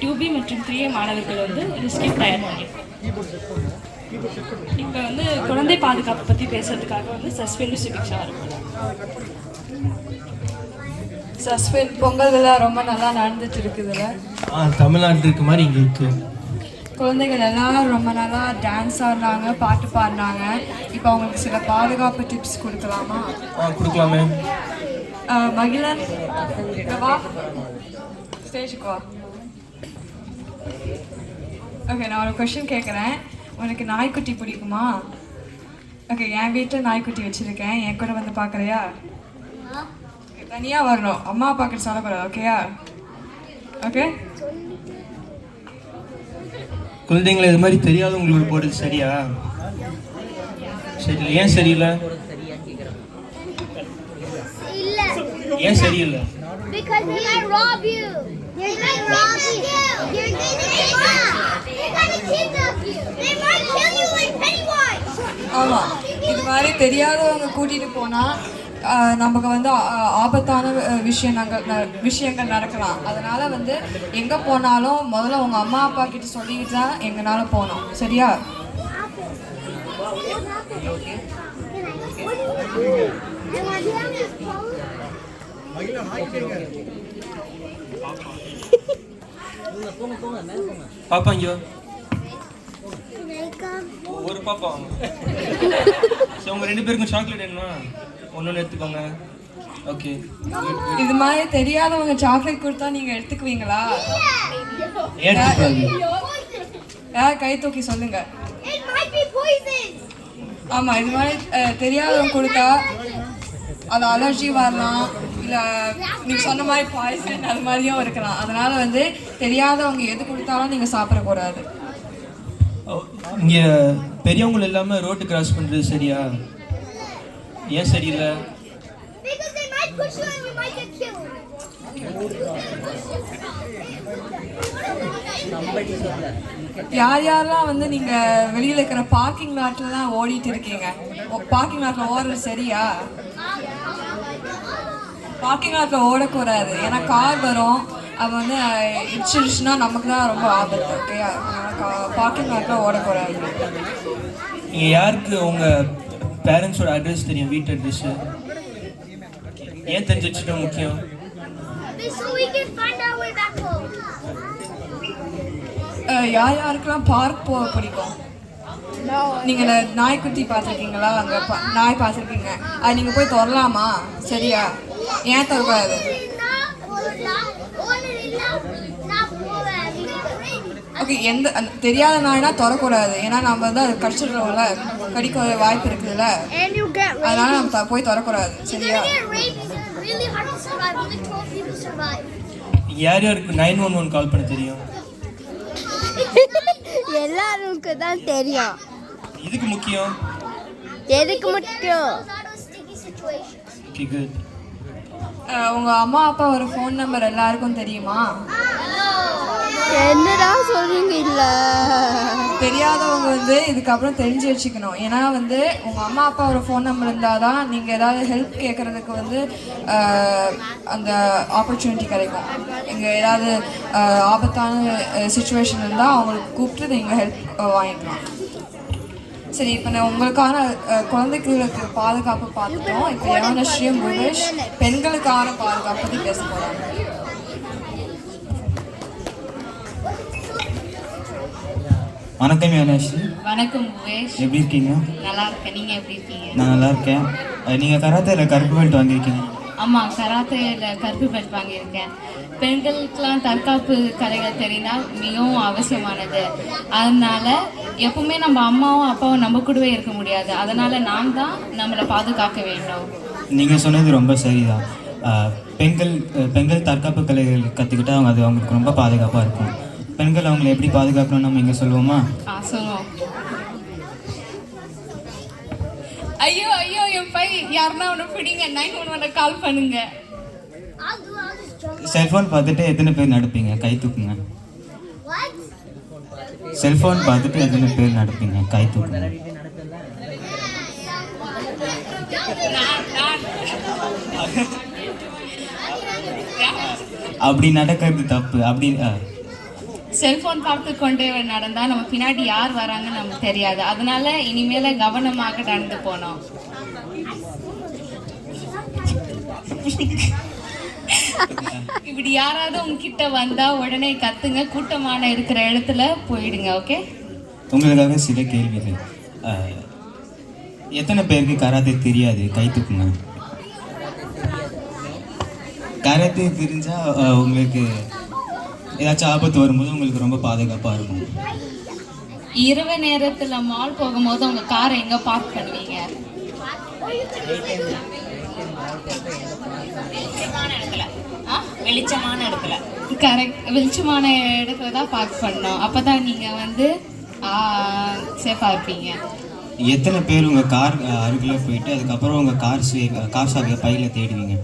2B மற்றும் 3A மாணவர்கள் வந்து ஒரு ஸ்கிப் தயார் பண்ணியிருக்கோம். இப்போ வந்து குழந்தை பாதுகாப்பு பற்றி பேசுறதுக்காக வந்து சஸ்பெண்ட் சுபிக்ஷா இருக்கும். சஸ்பெண்ட் பொங்கல்லாம் ரொம்ப நல்லா நடந்துட்டு இருக்குதுல்ல. தமிழ்நாட்டு இருக்க மாதிரி இங்கே இருக்கு. குழந்தைகள் எல்லாம் ரொம்ப நல்லா டான்ஸ் ஆடினாங்க, பாட்டு பாடினாங்க. இப்போ அவங்களுக்கு சில பாதுகாப்பு டிப்ஸ் கொடுக்கலாமா? கொடுக்கலாமே. மகிழன் வா, ஸ்டேஜுக்கு வா. ஓகே, நான் ஒரு கொஷின் கேட்குறேன். உனக்கு நாய்க்குட்டி பிடிக்குமா? ஓகே, என் வீட்டில் நாய்க்குட்டி வச்சுருக்கேன். என் கூட வந்து பார்க்குறியா? தனியாக வரணும், அம்மா அப்பா கிட்ட சொல்லக்கூடாது. ஓகேயா? ஓகே. குழந்தைங்களை இது மாதிரி தெரியாதவங்களுக்கு போடுறது சரியா? சரி, ஏன் சரியில்லை? ஏன் சரியில்லை? Because they might rob you. They might rob you. They're gonna kidnap you. They might kill you like Pennywise. ஆமாம், இது மாதிரி தெரியாதவங்க கூட்டிகிட்டு போனால் நமக்கு வந்து ஆபத்தான விஷயங்கள் நடக்கலாம். அதனால் வந்து எங்கே போனாலும் முதல்ல உங்கள் அம்மா அப்பா கிட்ட சொல்லிக்கிட்டு தான் எங்கனாலும் போகணும். சரியா? பாப்பா இங்க ஒரு பாப்பா. சரி, உங்க ரெண்டு பேருக்கும் சாக்லேட் வேணுமா? ஒன்று எடுத்துக்கோங்க. ஓகே. இது மாதிரி தெரியாதவங்க சாக்லேட் கொடுத்தா நீங்க எடுத்துக்குவீங்களா? கை தூக்கி சொல்லுங்க. ஆமா, இது மாதிரி தெரியாதவங்க கொடுத்தா அது அலர்ஜி வரலாம், இல்லை நீங்கள் சொன்ன மாதிரி பாய்சன் அது மாதிரியும் இருக்கலாம். அதனால வந்து தெரியாதவங்க எது கொடுத்தாலும் நீங்கள் சாப்பிடக்கூடாது. இங்கே பெரியவங்க இல்லாமல் ரோட்டு கிராஸ் பண்ணுறது சரியா? ஏன் சரியில்லை? யார் யாரெல்லாம் வந்து நீங்கள் வெளியில் இருக்கிற பார்க்கிங் லாட்டில் தான் ஓடிட்டு இருக்கீங்க? பார்க்கிங் லாட்டில் ஓடுறது சரியா? பார்க்கிங் லாட்டில் ஓடக்கூடாது. ஏன்னா கார் வரும், அது வந்து இடிச்சிருச்சுன்னா நமக்கு தான் ரொம்ப ஆபத்து. ஓகேயா? பார்க்கிங் லாட்டில் ஓடக்கூடாது. நீங்கள் யாருக்கு உங்கள் பேரண்ட்ஸோட அட்ரஸ் தெரியும்? வீட்டு அட்ரெஸ்ஸு ஏன் தெரிஞ்சு வச்சுட்டா முக்கியம்? யார் யாருக்கெல்லாம் பார்க் போக பிடிக்கும்? நீங்கள் நாய்க்குட்டி பார்த்துருக்கீங்களா? அங்கே நாய் பார்த்துருக்கீங்க, அது நீங்கள் போய் தொடலாமா? சரியா? ஏன் தொடக்கூடாது? ஓகே, எந்த தெரியாத நாய்னா தொடக்கூடாது. ஏன்னா நம்ம வந்து அது கடிச்சிடுறோம்ல, கடிக்க வாய்ப்பு இருக்குதுல்ல, அதனால நம்ம போய் தொடக்கூடாது. சரியா? யார் யாருக்கு 911 கால் பண்ண தெரியும்? எல்லாருக்கு தான் தெரியும். இதுக்கு முக்கியம்? எதுக்கு முக்கியம்? Okay, good. உங்கள் அம்மா அப்பா ஒரு ஃபோன் நம்பர் எல்லாருக்கும் தெரியுமா? என்னடா சொல்றீங்க? இல்லை, தெரியாதவங்க வந்து இதுக்கப்புறம் தெரிஞ்சு வச்சுக்கணும். ஏன்னா வந்து உங்கள் அம்மா அப்பா ஒரு ஃபோன் நம்பர் இருந்தால் தான் நீங்கள் ஏதாவது ஹெல்ப் கேட்குறதுக்கு வந்து அந்த ஆப்பர்ச்சுனிட்டி கிடைக்கும். இங்கே ஏதாவது ஆபத்தான சுச்சுவேஷன் இருந்தால் அவங்களுக்கு கூப்பிட்டு நீங்கள் ஹெல்ப் வாங்கிக்கலாம். சரி, இப்போ நான் உங்களுக்கான குழந்தைகளுக்கு பாதுகாப்பு பார்த்துட்டோம். இப்போ யவனஸ்ரீ முகேஷ் பெண்களுக்கான பாதுகாப்பு பற்றி பேச போகிறாங்க. வணக்கம் யவனஸ்ரீ. வணக்கம் முகேஷ். எப்படி இருக்கீங்க? நல்லா இருக்கேன். நீங்கள் எப்படி இருக்கீங்க? நான் நல்லா இருக்கேன். நீங்கள் கராத்தேல கருப்பு பெல்ட் வாங்கியிருக்கீங்க? ஆமாம், கராத்தேயில் கருப்பு பெல்ட் வாங்கியிருக்கேன். பெண்களுக்கெல்லாம் தற்காப்பு கலைகள் தெரிந்தால் மிகவும் அவசியமானது. அதனால எப்பவுமே நம்ம அம்மாவும் அப்பாவும் நம்ம கூடவே இருக்க முடியாது. அதனால நாம் தான் நம்மளை பாதுகாக்க வேண்டும். நீங்கள் சொன்னது ரொம்ப சரிதான். பெண்கள் தற்காப்பு கலைகள் கற்றுக்கிட்டா அது அவங்களுக்கு ரொம்ப பாதுகாப்பாக இருக்கும். பெண்கள் அவங்களை எப்படி பாதுகாக்கணும்னு நம்ம இங்கே சொல்லுவோமா? சொல்லுவோம். ஐயோ ஐயோ, என் பை யாருன்னா ஒன்று பிடிங்க, 911 கால் பண்ணுங்க. செல்ஃபோன் பார்த்துட்டு எத்தனை பேர் நடப்பீங்க? கை தூக்குங்க. செல்ஃபோன் பார்த்துட்டு எத்தனை பேர் நடப்பீங்க? கை தூக்குங்க. அப்படி நடக்கிறது தப்பு. செல்போன் பார்த்து கொண்டே நடந்தா நம்ம பின்னாடி யார் வராங்கன்னு நமக்கு தெரியாது. அதனால இனிமேல கவனமாக நடந்து போனோம். இப்படி யாராவது உங்ககிட்ட வந்தா உடனே கத்துங்க, கூட்டமான இருக்கிற இடத்துல போயிடுங்க. ஓகே, உங்களுக்காக சில கேள்விகள். எத்தனை பேருக்கு கராத்தே தெரியாது? கை தூக்குங்க. கராத்தே தெரிஞ்சா உங்களுக்கு ஏதாச்சும் ஆபத்து வரும்போது உங்களுக்கு ரொம்ப பாதுகாப்பாக இருக்கும். இரவு நேரத்துல மால் போகும்போது உங்க காரை எங்க பார்க் பண்ணுவீங்க? வெளிச்சமான இடத்துல. கரெக்ட், வெளிச்சமான இடத்துல தான் பார்க் பண்ணோம். அப்பதான் நீங்க வந்து சேஃபா இருப்பீங்க. எத்தனை பேர் உங்கள் கார் அருகில் போயிட்டு அதுக்கப்புறம் உங்கள் கார் சாவியை பையில் தேடுவீங்க?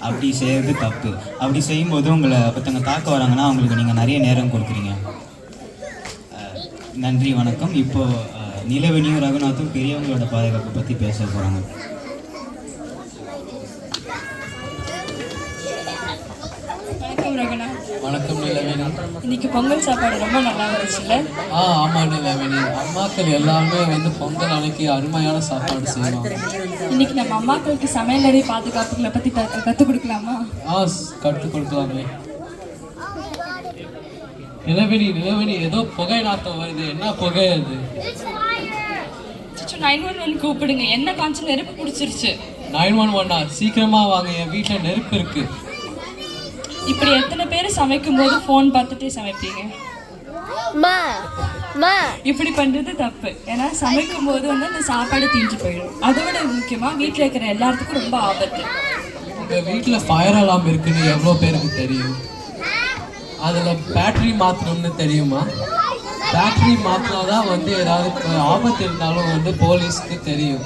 அப்படி செய்கிறது தப்பு. அப்படி செய்யும்போது உங்களை ஒருத்தங்க தாக்க வராங்கன்னா அவங்களுக்கு நீங்கள் நிறைய நேரம் கொடுக்குறீங்க. நன்றி, வணக்கம். இப்போது நிலவேணியும் ரகுநாத்தும் பெரியவங்களோட பாதுகாப்பை பற்றி பேச போகிறாங்க. வணக்கம் ரகுநாத். வணக்கம் நிலவேணி. இன்னைக்கு பொங்கல் சாப்பாடு ரொம்ப நல்லா இருந்துச்சுல்ல? ஆமாம் நிலவேணி. அம்மாக்கள் எல்லாமே வந்து பொங்கல் அன்னைக்கு அருமையான சாப்பாடு செய்வாங்க. இன்னைக்கு நம்ம அம்மாக்களுக்கு சமையலறை பாதுகாப்புகளை பற்றி கற்றுக் கொடுக்கலாமா? கற்றுக் கொடுக்கலாமே. நிலவேணி ஏதோ புகை நாட்டம் வருது. என்ன புகை அது? 911 கூப்பிடுங்க. என்ன காய்ச்சல், நெருப்பு பிடிச்சிருச்சு. 911 சீக்கிரமா வாங்க, என் வீட்டில் நெருப்பு இருக்கு. இப்படி எத்தனை பேர் சமைக்கும் போது ஃபோன் பார்த்துட்டே சமைப்பீங்க? இப்படி பண்றது தப்பு. ஏன்னா சமைக்கும் போது வந்து அந்த சாப்பாடு தீஞ்சு போயிடும். அதை விட முக்கியமா வீட்டில் இருக்கிற எல்லாத்துக்கும் ரொம்ப ஆபத்து. உங்க வீட்டில் ஃபயர் அலாம் இருக்குன்னு எவ்வளோ பேருக்கு தெரியும்? அதில் பேட்டரி மாற்றணும்னு தெரியுமா? பேட்டரி மாற்றினாதான் வந்து ஏதாவது ஆபத்து இருந்தாலும் வந்து போலீஸ்க்கு தெரியும்.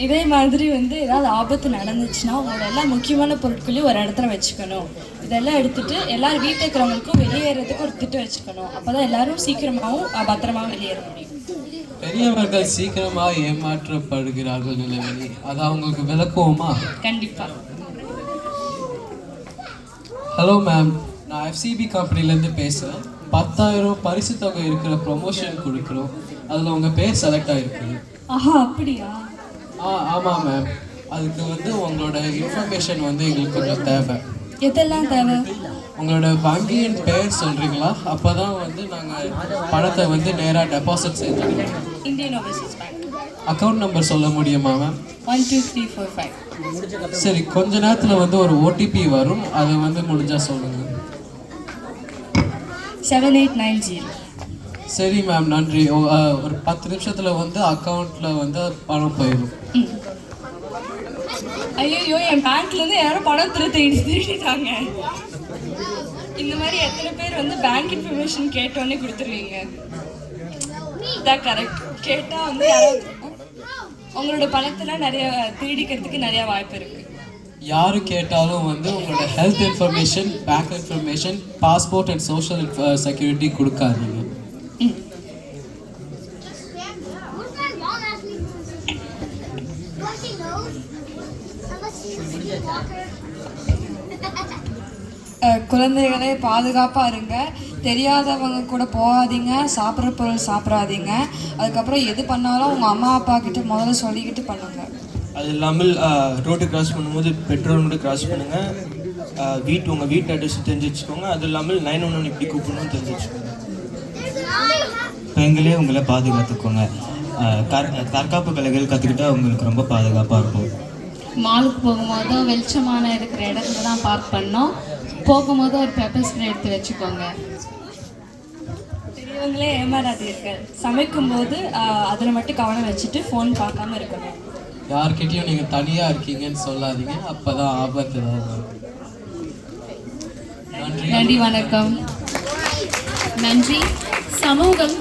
இதே மாதிரி வந்து ஏதாவது ஆபத்து நடந்துச்சுன்னா உங்களோட எல்லா முக்கியமான பொருட்களையும் ஒரு இடத்துல வச்சுக்கணும். இதெல்லாம் எடுத்துட்டு எல்லாரும் வீட்டில் இருக்கிறவங்களுக்கும் வெளியேறதுக்கு ஒரு திட்டம் வச்சுக்கணும். அப்போதான் எல்லாரும் சீக்கிரமாகவும் பத்திரமாகவும் வெளியேற முடியும். பெரியவர்கள் சீக்கிரமாக ஏமாற்றப்படுகிறார்கள் நிலவேணி. அதை அவங்களுக்கு விளக்குவோமா? கண்டிப்பா. ஹலோ மேம், நான் FCB கம்பெனிலேருந்து பேசுகிறேன். 10,000 பரிசு தொகை இருக்கிற ப்ரொமோஷன் கொடுக்குறோம். அதில் உங்கள் பேர் செலக்ட் ஆகிருக்குது. ஆஹா, அப்படியா? ஆமாம் மேம். அதுக்கு வந்து உங்களோட இன்ஃபர்மேஷன் வந்து எங்களுக்கு கொஞ்சம் தேவை. எதெல்லாம் தேவை? உங்களோட வங்கியின் பெயர் சொல்கிறீங்களா? அப்போ தான் வந்து நாங்கள் பணத்தை வந்து நேராக டெபாசிட் செய்துக்கிறோம். இந்தியன் ஓவர்சீஸ் பேங்க். அக்கௌண்ட் நம்பர் சொல்ல முடியுமா மேம்? 12345. சரி, கொஞ்ச நேரத்தில் வந்து ஒரு OTP வரும். அதை வந்து முடிஞ்சால் சொல்லுங்கள். 7890. சரி மேம், நன்றி. ஒரு 10 நிமிஷத்தில் வந்து அக்கௌண்ட்டில் வந்து பணம் போயிடும். ஐயோ, என் பேங்க்லேருந்து யாரும் பணம் திருடிட்டாங்க. இந்த மாதிரி எத்தனை பேர் வந்து பேங்க் இன்ஃபர்மேஷன் கேட்டோன்னே கொடுத்துருவீங்க? இதான் கரெக்ட். கேட்டால் வந்து யாராவது உங்களோட பணத்தெல்லாம் நிறைய திருடிக்கிறதுக்கு நிறைய வாய்ப்பு இருக்குது. யாரு கேட்டாலும் வந்து உங்களோட health information, bank information, passport and social security கொடுக்காதீங்க. குழந்தைகளே பாதுகாப்பாக இருங்க. தெரியாதவங்க கூட போகாதீங்க. சாப்பிட்ற பொருள் சாப்பிடாதீங்க. அதுக்கப்புறம் எது பண்ணாலும் உங்கள் அம்மா அப்பா கிட்ட முதல்ல சொல்லிக்கிட்டு பண்ணுங்க. அது இல்லாமல் ரோடு கிராஸ் பண்ணும்போது பெட்ரோல் மட்டும் கிராஸ் பண்ணுங்கள். உங்கள் வீட்டு அட்ரஸ் தெரிஞ்சு வச்சுக்கோங்க. அது இல்லாமல் 911 இப்படி கூப்பிடணும்னு தெரிஞ்சு வச்சுக்கோங்க. பெண்களே உங்களை பாதுகாத்துக்கோங்க. தற்காப்பு கலைகள் கற்றுக்கிட்டா உங்களுக்கு ரொம்ப பாதுகாப்பாக இருக்கும். மாலுக்கு போகும்போது வெளிச்சமான இருக்கிற இடத்துல தான் பார்க் பண்ணோம். போகும்போது ஒரு பெப்பர் ஸ்ப்ரே எடுத்து வச்சுக்கோங்க. பெரியவங்களே ஏமாறாதீர்கள். சமைக்கும்போது அதில் மட்டும் கவனம் வச்சுட்டு ஃபோன் பார்க்காம இருக்கணும். யார்கிட்டையும் நீங்கள் தனியாக இருக்கீங்கன்னு சொல்லாதீங்க. அப்போ தான் ஆபத்து தான் வரும். நன்றி, வணக்கம். நன்றி. சமூகம்